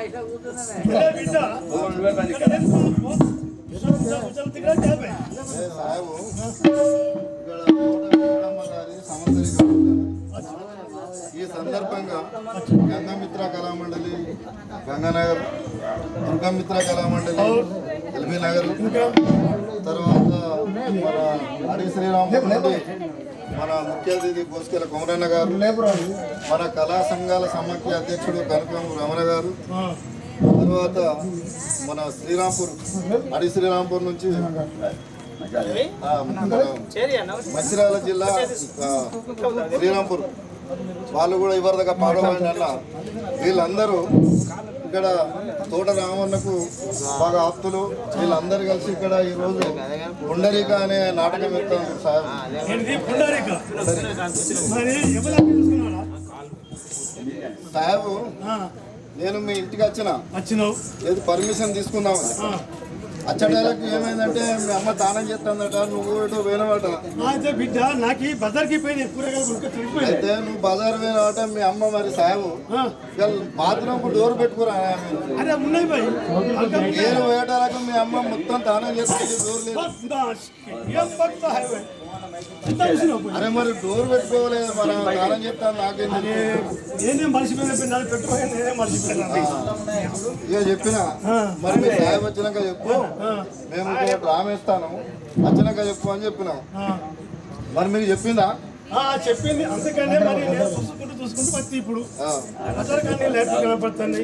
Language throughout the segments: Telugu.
ఈ సందర్భంగా గంగామిత్ర కళామండలి గంగానగర్, దుర్గామిత్ర కళామండలి ఎల్బీ నగర్, తర్వాత మన అడవి శ్రీరాముడు నుండి మన ముఖ్య అతిథి కోసుకెళ్ళ కొమరన్న గారు, మన కళా సంఘాల సమాఖ్య అధ్యక్షుడు కనకం రమణ గారు, తర్వాత మన శ్రీరాంపూర్ అడవి శ్రీరాంపూర్ నుంచి మంచిర్యాల జిల్లా శ్రీరాంపూర్ వాళ్ళు కూడా ఇవరిదాకా పాడవాడిన వీళ్ళందరూ ఇక్కడ తోట రామన్నకు బాగా ఆప్తులు. వీళ్ళందరూ కలిసి ఇక్కడ ఈరోజు పుండరీక అనే నాటకం చెప్తాను సార్. సాహెబు నేను మీ ఇంటికి వచ్చినావు ఏది పర్మిషన్ తీసుకుందామని. అచ్చటాలకు ఏమైందంటే మీ అమ్మ దానం చేస్తుందట, నువ్వు ఏటో పోయినవాట. బిడ్డ నాకు బజార్కి అయితే నువ్వు బజార్ పోయినవాట. మీ అమ్మ మరి సాహెబు బాత్రూమ్ డోర్ పెట్టుకురా. నేను పోయేటాలకు మీ అమ్మ మొత్తం దానం చేస్తుంది, డోర్ లేదు. అరే మరి డోర్ పెట్టుకోలేదు, మనం దానం చెప్తాను. నాకేం ఇక చెప్పిన మరి మీ సాహెబ్ వచ్చినాక చెప్పు, మేము డ్రామా ఇస్తాను, వచ్చినాక చెప్పు అని చెప్పినాం. మరి మీకు చెప్పిందా? చెప్పింది. అందుకనే మరి చూసుకుంటూ వచ్చి ఇప్పుడు కనపడుతుంది,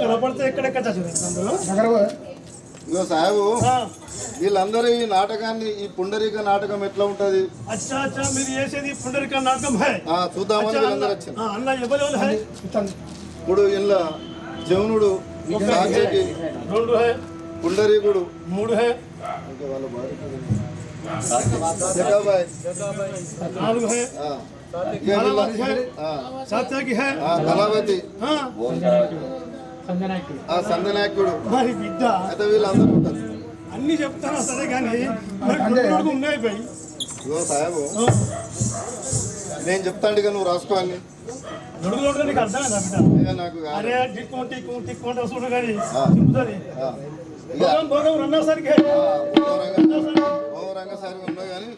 కనపడితే ఎక్కడెక్కడ ఇగో సాహెబు వీళ్ళందరూ ఈ నాటకాన్ని, ఈ పుండరీక నాటకం ఎట్లా ఉంటది మీరు చేసేది పుండరీక నాటకం చూద్దామని వీళ్ళందరూ వచ్చారు. అన్న ఇప్పుడు ఇలా జమునుడు, పుండరీకుడు, కళావతి, సంధ్యనాయకుడు, అయితే వీళ్ళందరూ ఉంటారు. అన్ని చెప్తాను సరే కానీ ఉన్నాయి పోయి. సాహెబు నేను చెప్తాను ఇక నువ్వు రాసుకోవాలి. నాకు రంగసరికి ఉన్నా కానీ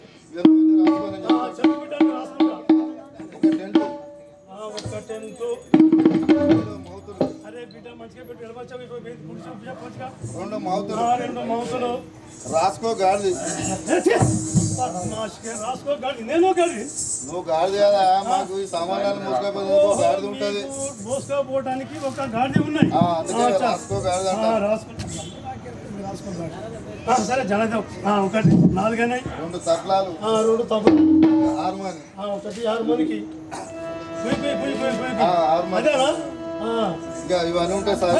రెండు మౌతులు రాసుకో. గాడిది నేను గాడి, నువ్వు గాడిది కదా. మాకు ఈ సామాన్యాలు మోసుకోపోతే గాడిది ఉంటుంది, మోసుకోపోవడానికి ఒక గాడిది ఉన్నాయి. రాసుకో గాడిది అంట. సరే జనదేవ్ ఒకటి 4 అయినాయి, 2 తట్లాలు, 2 తప్పులు, 6 మంది, ఒకటి 6 మందికి ఇవన్నీ ఉంటాయి సార్.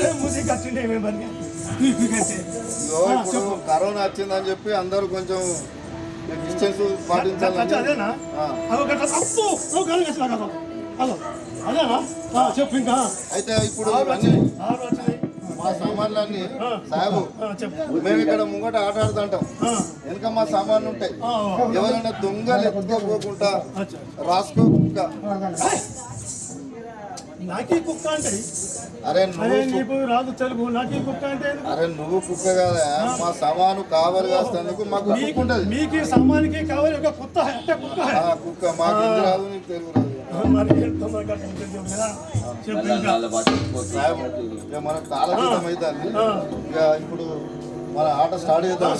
ఇప్పుడు కరోనా వచ్చిందని చెప్పి అందరూ కొంచెం డిస్టెన్స్ పాటించాలి. అయితే ఇప్పుడు మా సామాన్లన్నీ సాహెబు మేము ఇక్కడ ముంగట ఆట ఆడుతుంటాం, వెనక మా సామాన్లు ఉంటాయి. ఎవరైనా దొంగలు ఎత్తుకోకుండా రాసుకో కుక్క. నాకీ కుక్క అంటే అరే రాదు తెలుగు. నాకీ కుక్క అంటే అరే నువ్వు కుక్క కదా, మా సామాను కావాలి కాస్తందుకు మాకు ఉంటది. మీకు సామానికి కావాలి ఒక కుక్క కుక్క మాకు రాదు, నీకు తెలుగు రాదు. మనకు కాలకృతం అవుతుంది. ఇక ఇప్పుడు మన ఆట స్టార్ట్ చేద్దాం.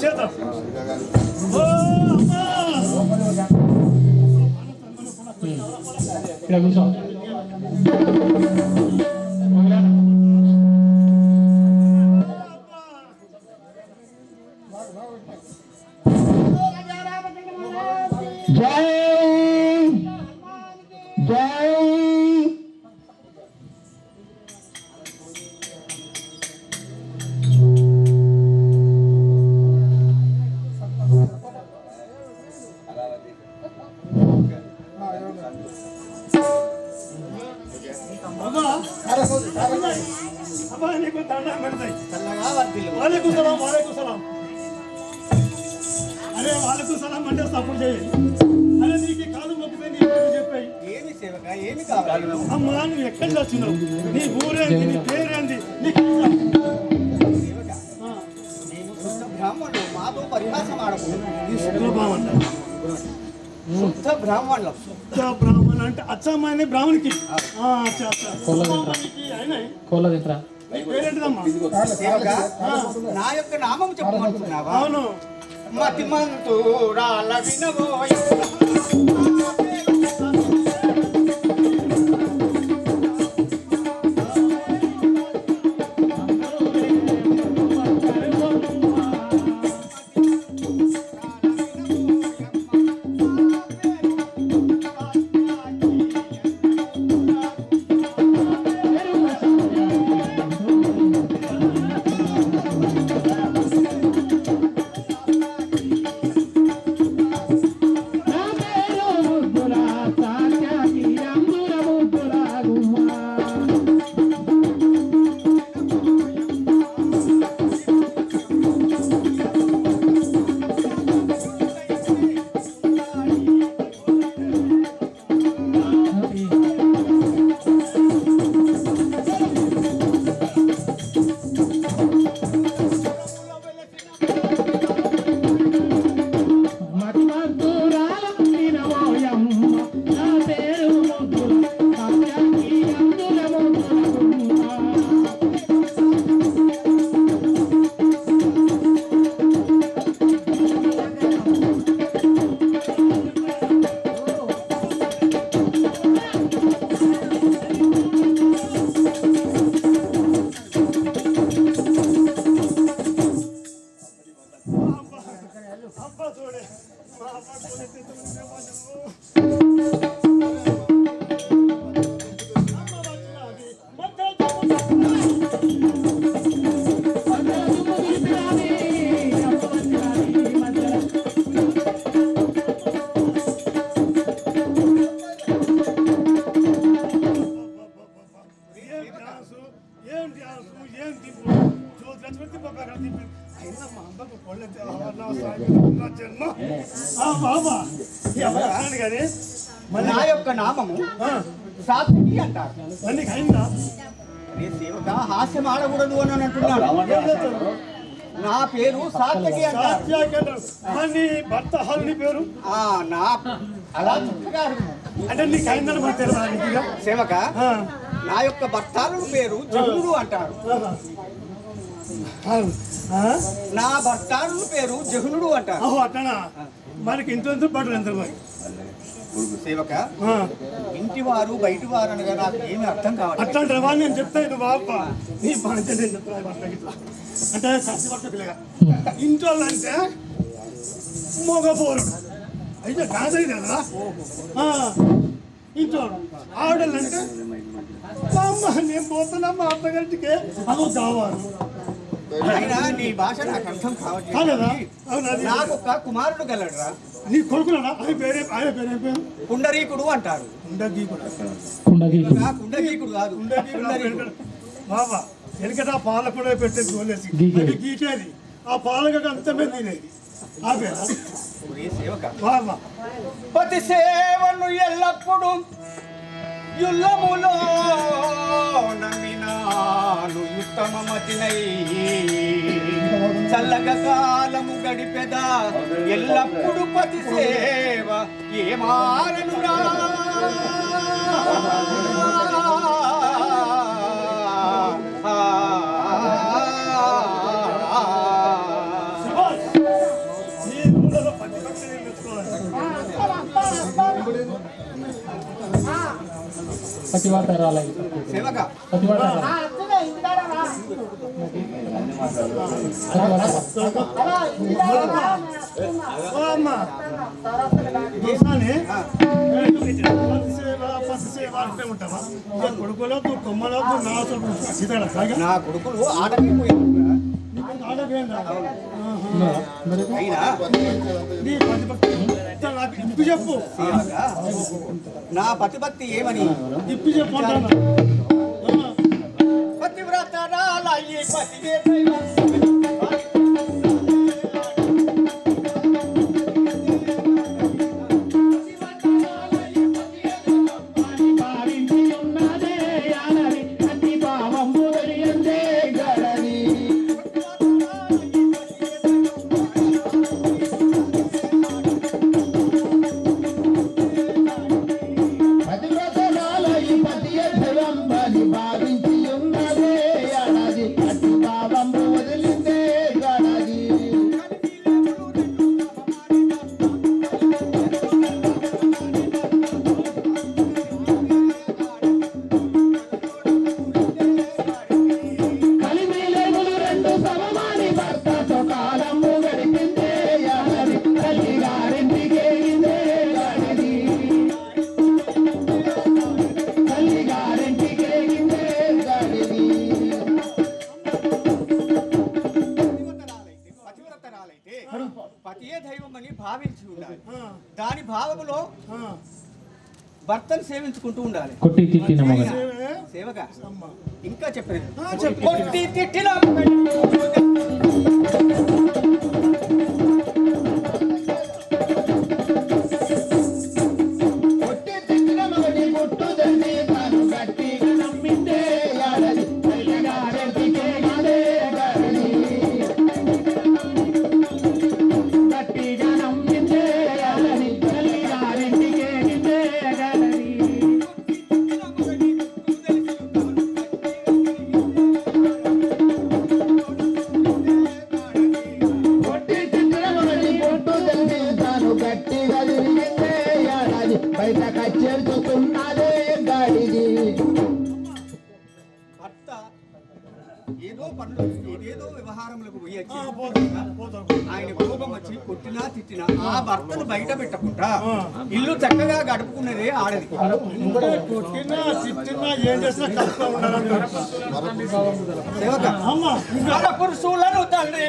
అరే వాళ్ళకు సలాం అంటే సపోర్ట్ చేయాలి. అరే నీకు కాలు మొక్కుపోయి చెప్పాయి ఏమి సేవక ఏమి కావాలి? అమ్మా నువ్వు ఎక్కడి నుంచి వచ్చినావు? నీ ఊరేంది, నీ పేరేంది? సేవక మేము శుద్ధ బ్రాహ్మణులు, మాతో పరిహాసం ఆడకూడదు. నీ శుక్రభావం శుద్ధ బ్రాహ్మణులు. బ్రాహ్మణ అంటే అచ్చమ్మాయి బ్రాహ్మణికి పేరేంటిదమ్మా? సేవక నా యొక్క నామం చెప్పమంటున్నావా? అవును. మతిమంతురాల వినవోయ నా యొక్క నామము సాత్వికి అంటారు. సేవక హాస్యం ఆడకూడదు అని అంటున్నాను. నా పేరు సాత్వికి అంటారు. భర్త హాలుని పేరు నా అలా చక్కగా అంటే నీకు అయిందని మాకు తెలియదు. సేవక నా యొక్క భర్తాలు పేరు జహ్నుడు అంటారు. నా భర్తాలు పేరు జహ్నుడు అంటారు. అట్లా మనకి ఇంట్లో పాటలు ఎంత సేవక ఇంటి వారు బయటి వారు అనగా నాకు ఏమి అర్థం కావాలి. అట్లాంటి రవాణా నేను చెప్తాను బాబా నీ బాధ్యత నేను చెప్తాను. అంటే సత్యవర్తకులుగా ఇంట్లో అంటే మగపోరుడు అయితే కాదు కదా. ఇంట్లో ఆడలంటే నేను పోతున్నా మా అత్తగారికి అదో కావాలి. అయినా నీ భాష నాకు అర్థం కావట్లేదు. నాకు ఒక కుమారుడు గలడురా. నీ కొడుకులనా? ఆయన పేరే పేరు కుండరీకుడు అంటారు. కుండరీకుడు కాదు బాబా. వెనకట ఆ పాల కూడా పెట్టేది గోలేసి గీకేది. ఆ పాలక అంతమే తినేది. ఆ పేరా బాబా. పతి సేవను ఎల్లప్పుడు యుల్లములో నమ్మినాను ఉత్తమమతినై చల్లగ కాలము గడిపెదా ఎల్లప్పుడు పతి సేవ ఏ మారనురా. సేవక కొడుకులో కొమ్మలో నా కొడుకులు ఆటకి ఇప్పు చెప్పు. నా పతిభక్తి ఏమని ఇప్పు చెప్పు. పతివ్రత దైవం అని భావించి ఉండాలి. ఆ, దాని భావములో ఆ. భర్తను సేవించుకుంటూ ఉండాలి. కొట్టి తిట్టిన మొగలి సేవే. సేవక అమ్మ. ఇంకా చెప్పలేదు. ఆ, చెప్పు. కొట్టి తిట్టిన భర్త ఏదో పనులు ఏదేదో వ్యవహారములకు పోయి వచ్చి ఆయన కోపం వచ్చి కొట్టినా తిట్టినా ఆ భర్తను బయట పెట్టకుండా ఇల్లు చక్కగా గడుపుకున్నదే ఆడది. కొట్టినా తిట్టినా ఏం చేసినా కలుపుతూ ఉండాలి. సేవక అమ్మ పురుషులను తండ్రి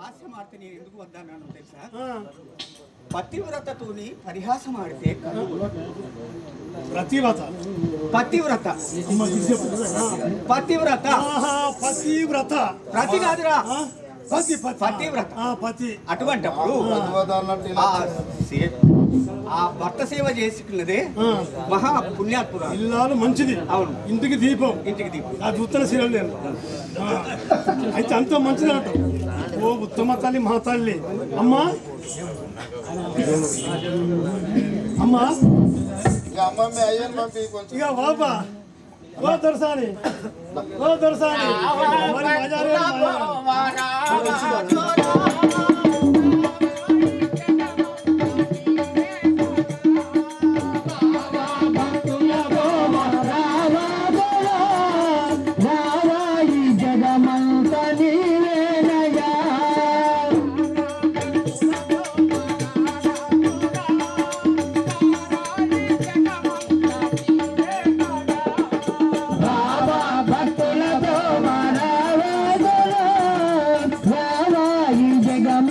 హాస్యమాడితే నేను ఎందుకు వద్దన్నాను తెలుసా? పతివ్రతతోని పరిహాసం ఆడితే ప్రతివ్రత. పతివ్రత పతివ్రత పతివ్రత ప్రతి కాదురా పతి పతి పతివ్రత. పతి అటువంటప్పుడు ఆ భర్త సేవ చేసుకున్నదే మహా పుణ్యాత్మురాలు. ఇల్లాలు మంచిది. అవును. ఇంటికి దీపం. ఇంటికి దీపం. అది ఉత్తర శీలం లేదు. అయితే అంత మంచిది అంట. ఓ ఉత్తమ తల్లి మా తల్లి. అమ్మా అమ్మా ఇక బాబా ఓ దొరసాని ఓ దొరసాని మరి మజారే జగమ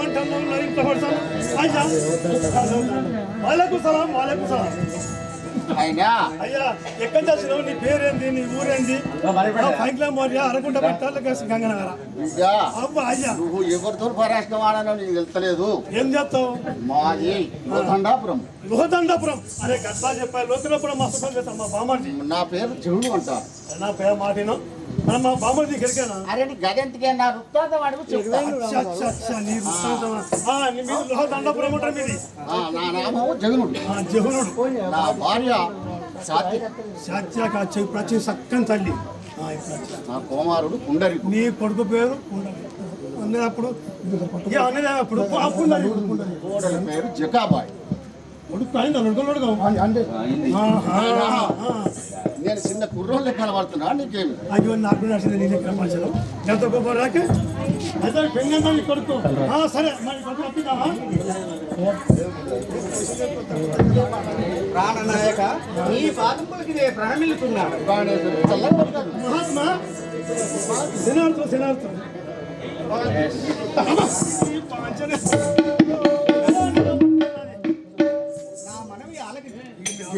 అంటున్నావు నా ఇంట్లో పడతాను అయ్యా వాళ్ళకు సలాం అయినా అయ్యా ఎక్కడి వచ్చినావు నీ పేరేంది నీ ఊరేంది పైకిలా మోరియా అరకుంట పెట్టాలి గంగనగర బిడ్డా, అబ్బా అయ్యా నువ్వు ఎవరితో పరాశకం ఆడానో నీకు తెలుస్తలేదు. ఏం చేస్తావు మాది లోతండాపురం. లోహదండాపురం అరే గట్లా చెప్పారు లోతులపురం మస్తు పని చేస్తాం మా బామ్మర్ది నా పేరు చెవుడు అంట. నా పేరు మాటిను మనం మా బామ్మర్ది గెలికానా అరే నీ గదంతికే నా వృత్తాంతం అడుగు చెప్తా. నీ మీరు లోహదండాపురం ఉంటారు మీది నా నామము జగనుడు. జహునుడు నా భార్య సాత్విక. సత్యాక ప్రతి సక్కని తల్లి నా కుమారుడు కుండరి. నీ కొడుకు పేరు అప్పుడు అప్పుడు కోడల పేరు జకాబాయ్. కొడుకు అయిందా నడుకోడు నేను చిన్న కుర్రోళ్ళు లెక్క కనబడుతున్నా నీకేమి? అయ్యో నాకు నచ్చింది నేను ఎక్కడ పంచను ఎంత గొప్ప రాకే అయితే పెంగంగా నీ కొడుకు సరే మరి కొడుకు అప్పిద్దామా ప్రాణనాయక ఈ పాదములకి ప్రణమిల్లుతున్నాడు. మహాత్మా శనార్థం నా మనవి ఆలకించు.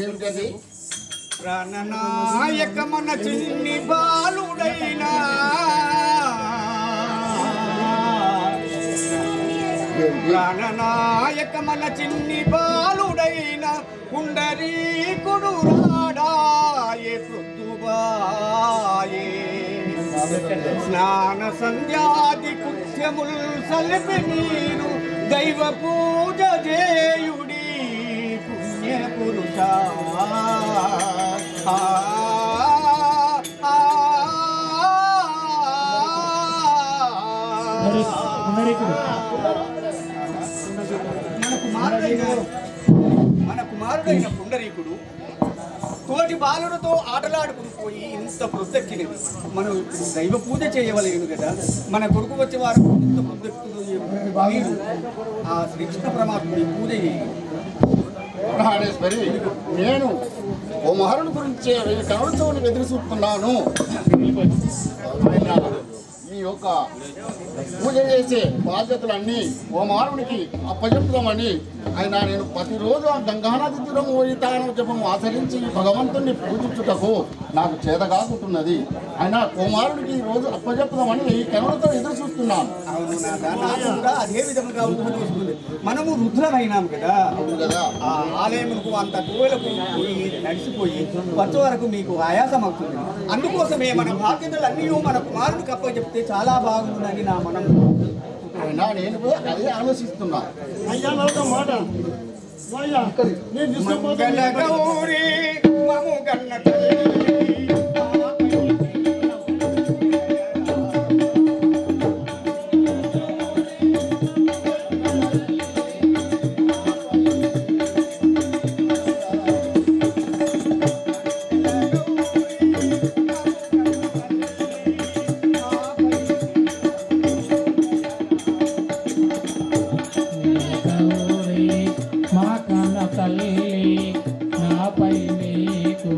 ఏమిటది? ప్రాణనాయక మన చిన్ని బాలుడైనా ప్రాణనాయక మన చిన్ని బాలుడైన కుండరీకుడు రాడాయే పృథుబాయే స్నాన సంధ్యాది కృత్యముల్ సలిపి మీరు దైవ పూజ చేయుడి పుణ్య పురుష మన కుమారుడైన పుండరీకుడు తోటి బాలులతో ఆటలాడుకుని పోయి ఇంత ప్రొద్దెక్కినది. మనం ఇప్పుడు దైవ పూజ చేయవలేను కదా. మన కొడుకు వచ్చే వారు ఇంత ప్రొద్దెక్కుతుందో మీరు ఆ శ్రీకృష్ణ పరమాత్ముడి పూజ చేయాలి. ప్రాణేశ్వరి, నేను ఓ మహరుని గురించి కనవలతో ఎదురు చూస్తున్నాను. ఈ యొక్క పూజ చేసే బాధ్యతలన్నీ ఓ మారునికి అప్పచెప్తామని అయినా నేను ప్రతిరోజు ఆ గంగానది తీరం పోయి తాను జపము ఆచరించి భగవంతుణ్ణి పూజించుటకు నాకు చేతగాకుంటున్నది. అయినా కుమారుడికి ఈ రోజు అప్పచెప్తామని ఈ కనులతో ఎదురు చూస్తున్నాను. అవును నాదా, నాకు కూడా అదే విధముగా ఊహిస్తుంది. మనము రుద్రమైనాం కదా. అవును కదా. ఆ ఆలయములకు అంత కోవెలకు పోయి నడిచిపోయి వచ్చే వరకు మీకు ఆయాసం అవుతుంది. అందుకోసమే మన బాధ్యతలన్నీ మన కుమారుడికి అప్పచెప్తే చాలా బాగుందని నా మనం. అయినా నేను కూడా అదే ఆలోచిస్తున్నా. అయ్యా నాకు మాట నేను మంగళ గౌరీ మము గన్న తల్లి మా కన్న తల్లి నాపై నీకు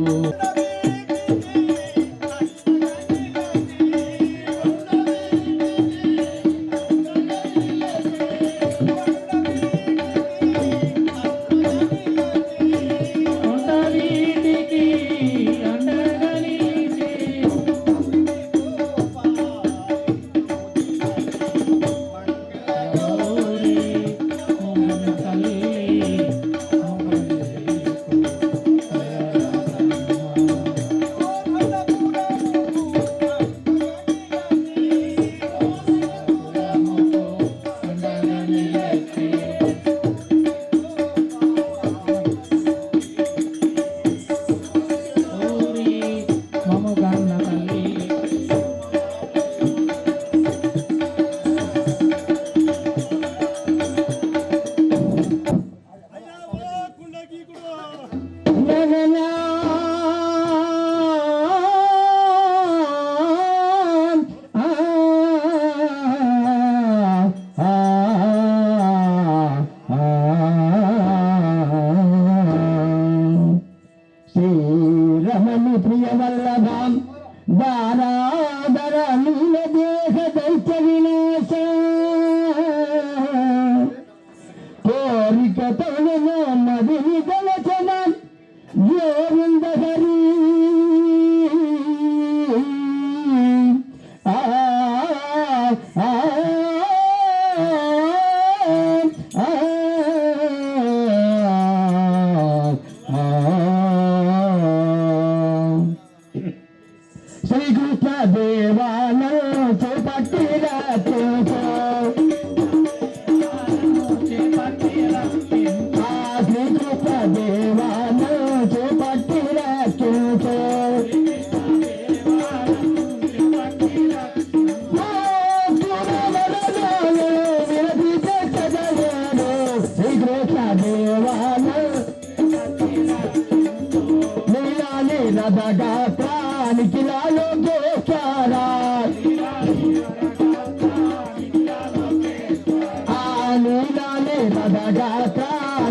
పదగాక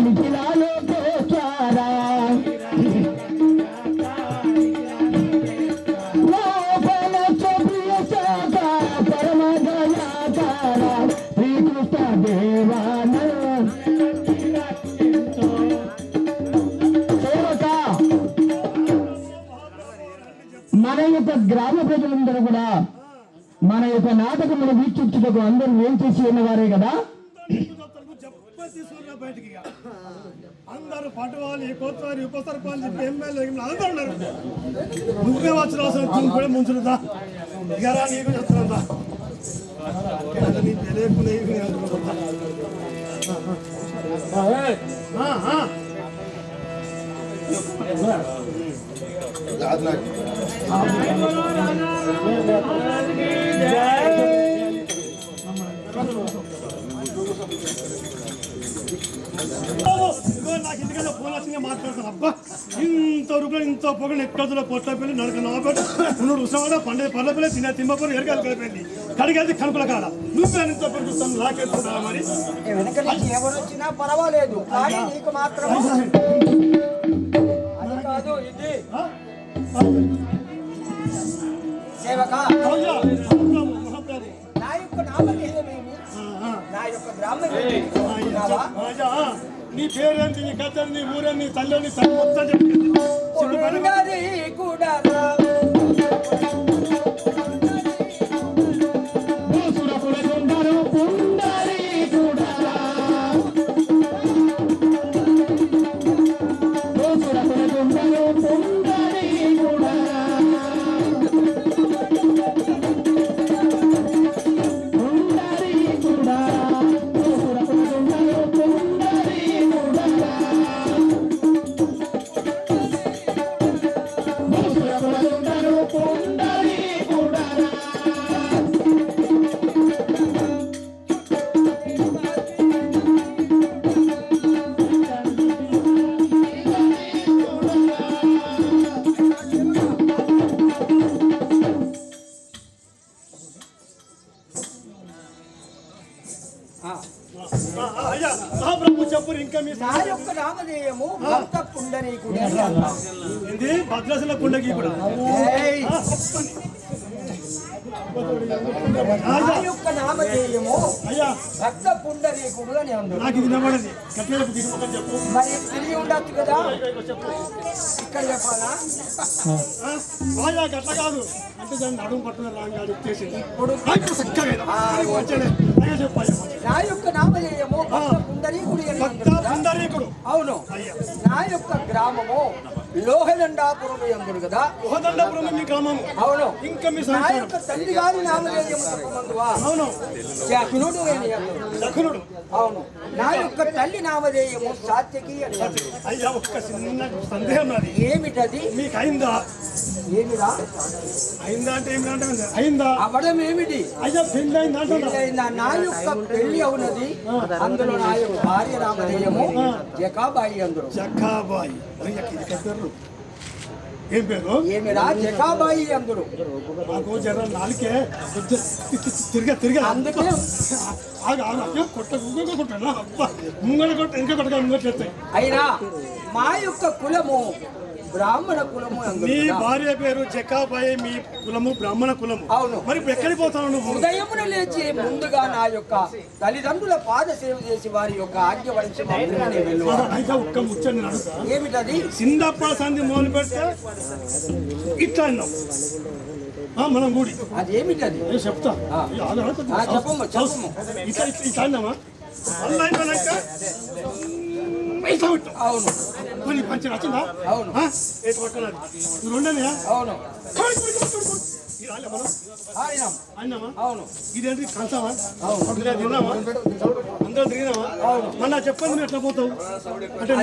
నిఖిలాలో కోచారా లోపల చోప్రియ శాఖ పరమదయాకార శ్రీకృష్ణ దేవాన మన యొక్క గ్రామ ప్రజలందరూ కూడా మన యొక్క నాటకమును వీక్షించుటకు అందరూ ఏం చేసి ఉన్నవారే కదా. బయటికి అందరూ పట్టువాలి కోతవారి ఉప సర్పంచ్ ఎమ్మెల్యే అందరూ ఉన్నారు. నువ్వే వచ్చిన అవసరం కూడా ముంచుదా ఇగరా నీకు చెప్తున్నా నాకు ఎందుకంటే ఫోన్ వచ్చిందే మాట్లాడతాను. అబ్బా ఇంత రూపాయలు ఇంత పొగలు ఎక్కడ పొట్ల పిల్లి నడక నాబెట్టు నువ్వు ఉత్సవాడ పండుగ పళ్ళ పిల్ల తిన్న తిమ్మపూర్ ఎరగాలి కలిపింది కడిగేది కనుకల కాడ నువ్వు ఇంత పెరుగుతాను నాకెళ్తున్నా మరి వెనక నుంచి ఎవరు వచ్చినా పర్వాలేదు కానీ నీకు మాత్రం అది కాదు ఇది సేవక నా యొక్క నామధేయమేమి నా యొక్క గ్రామం నీ పేరేంటి నీ కథ నీ ఊరే నీ తల్లి నీ తల్లి మొత్తం చెప్పి కూడా నా యొక్క నామధేయము భక్త పుండరీకుడు ఇది భద్రాచల కుండకి కూడా నా యొక్క నామధేయము భక్త పుండరీకుడు అని అందరూ నాకు ఇది నమ్మడండి చెప్పు మరి తిరిగి ఉండొచ్చు కదా ఇక్కడ చెప్పాలా అట్లా కాదు అంటే దాన్ని అడుగు పట్టుకుని రాంగాడు చేసింది ఇప్పుడు చెప్పాలి నా యొక్క నామధేయము భక్త పుండరీకుడు అని పుండరీకుడు అవును నా యొక్క గ్రామము లోహదండాపురం అందరు కదా లోహదండాపురం మీ గ్రామము అవును ఇంకా మీ నా యొక్క తండ్రి గారి నామధేయము చెప్పమందువా అవును శకునుడు అని శకునుడు అవును నా యొక్క తల్లి నామధేయము సాత్యకి అని అయ్యా ఒక్క చిన్న సందేహం నాది ఏమిటది మీకు అయిందా ఏమిరా అయిందా అంటే ఏమిటంటే అయిందా అవడం ఏమిటి అయ్యా పెళ్లి అయిందా పెళ్ళయిందా నా యొక్క పెళ్లి అవునది అందులో నా యొక్క భార్య నామధేయము జకాబాయి అందరు జకాబాయి ఏం పేరు ఏమిరా జకాబాయి అందరు నాకు జర నాలుకే తిరిగా అందుకే కొట్ట ముంగడ కొట్ట ఇంకా కొట్టగా ముంగట్లేస్తాయి అయినా మా యొక్క కులము బ్రాహ్మణ కులము నీ భార్య పేరు జకాబాయి మీ కులము బ్రాహ్మణ కులము అవును మరి ఇప్పుడు ఎక్కడికి పోతావు నువ్వు ఉదయమున లేచి ముందుగా నా యొక్క తల్లిదండ్రుల పాద సేవ చేసి వారి యొక్క ఆజ్ఞ వరించి అయితే ఒక్క ముచ్చని అడుగుతా ఏమిటది సిందప్ప సంధి మొదలు పెడితే ఇట్లా అన్నాం మనం గుడి అదేమిటది చెప్తా చెప్పము చెప్పము ఇట్లా ఇట్లా అన్నామా అవును పంచి వచ్చిందా అవును రెండనే అవును అవును ఇదేంటి కంచావా తిన్నావా అందరూ తిరిగినావా మళ్ళీ చెప్పండి నువ్వు ఎట్లా పోతావు అంటే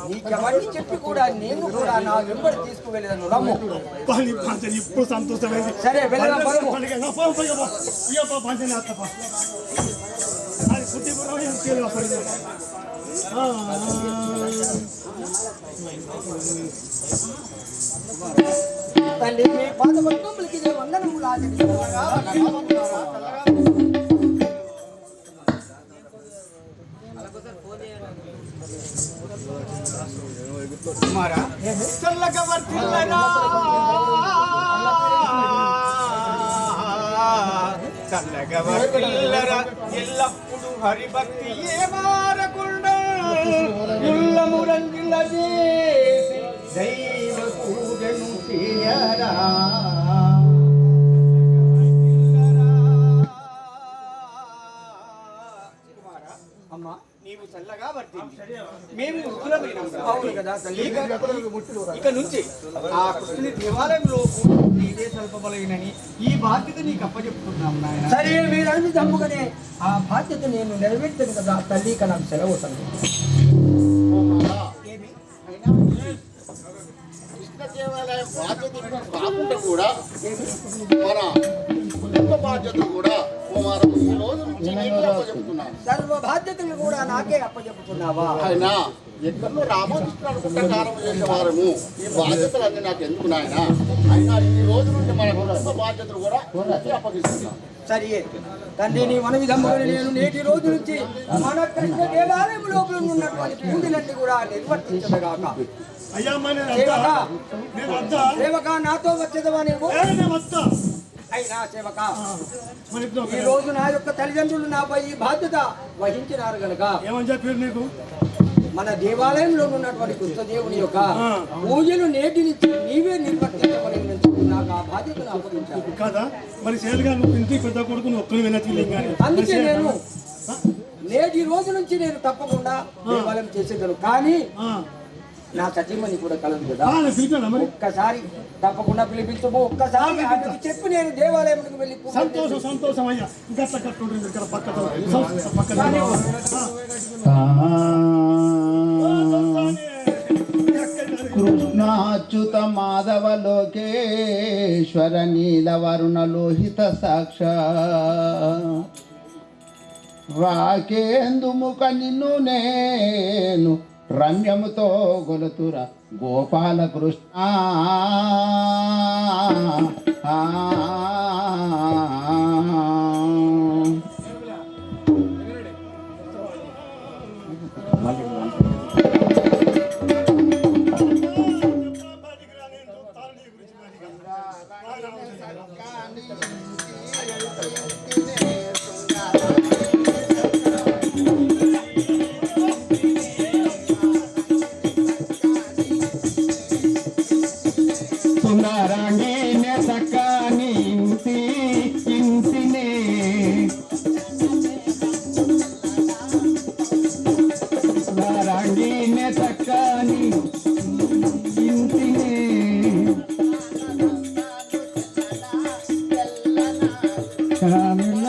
నీకెవరిని చెప్పి కూడా నేను కూడా నా వెంబడి తీసుకువెళ్ళాను రమ్ము ఇప్పుడు సంతోషమైంది సరే వెళ్ళగా పంచని అత్తపా అది పుట్టి తల్లి మీ పాద వర్గములకి వందనములు ఆచరిస్తున్నాగా కుమారా చల్లగా వర్తిల్లరా చల్లగా వర్తిల్లరా ఎల్లప్పుడు హరిభక్తి ఏ మారకుండా ఉల్లము రంజిల్ల చేసి దైవ పూజను చేయరా అమ్మా నీవు చల్లగా వర్తిల్లి మేము వృద్ధులమైనాం అవును కదా తల్లి. ఇక నుంచి ఆ కృష్ణుని దేవాలయంలో నీదే స్వల్పబలైనని ఈ బాధ్యత నీకు అప్పచెప్పుతున్నాం నాయన. సరే మీరన్నీ దమ్ముగానే ఆ బాధ్యత నేను నెరవేర్చాను కదా తల్లి, ఇక నాకు సెలవు సంగతి. ఏమి? కృష్ణ దేవాలయం బాధ్యత కాకుండా కూడా మన కుటుంబ బాధ్యత కూడా కుమారం ఈ రోజు నుంచి నీకు అప్పచెప్తున్నాను. సర్వ బాధ్యతలు కూడా నాకే అప్పచెప్పుతున్నావా? ఆయన ఎక్కడో రామకృష్ణ ప్రకారం చేసేవారము ఈ బాధ్యతలన్నీ నాకు ఎందుకు నాయన. అయినా ఈ రోజు నుండి మన కుటుంబ బాధ్యతలు కూడా నీకే అప్పగిస్తున్నాను. సరే తండ్రి, నీ మన విధముగానే నేను నేటి రోజు నుంచి మన కృష్ణ దేవాలయం లోపల ఉన్నటువంటి పూజలన్నీ కూడా నిర్వర్తించగాక. అయ్యా అమ్మా, నేను సేవకా, వద్దా సేవక నాతో వచ్చేదవా నీవు? నేను వస్తా. అయినా సేవక, మరి ఇప్పుడు ఈ రోజు నా యొక్క తల్లిదండ్రులు నాపై ఈ బాధ్యత వహించినారు గనుక ఏమని చెప్పారు నీకు? మన దేవాలయంలో ఉన్నటువంటి కృష్ణదేవుని యొక్క పూజలు నేటి నుంచి నీవే నిర్వర్తించమని నాకు ఆ బాధ్యతను అప్పగించాను కదా. మరి సేలుగా నువ్వు ఇంటికి పెద్ద కొడుకుని ఒక్కరు వినతీలింగానే. అందుకే నేను నేటి రోజు నుంచి నేను తప్పకుండా దేవాలయం చేసేదాను. కానీ నా సతీమణి కూడా కలదు కదా, పిలిపాను మరి. ఒక్కసారి తప్పకుండా పిలిపించము. ఒక్కసారి ఆమెకు చెప్పి నేను దేవాలయానికి వెళ్ళి పూజ సంతోషం సంతోషం అయ్యా. గట్ల కట్టుంటుంది ఇక్కడ పక్కన కానీ కృష్ణాచ్యుత మాధవ లోకేశ్వర నీలవరుణ లోహిత సాక్ష రాకేందు ముఖ నిన్ను నేను రమ్యముతో గొలుతుర గోపాల కృష్ణ సుందరాంగి చక్కని ఇంటి ఇంటినే సుందరాంగి చక్కని ఇంటినే కామిల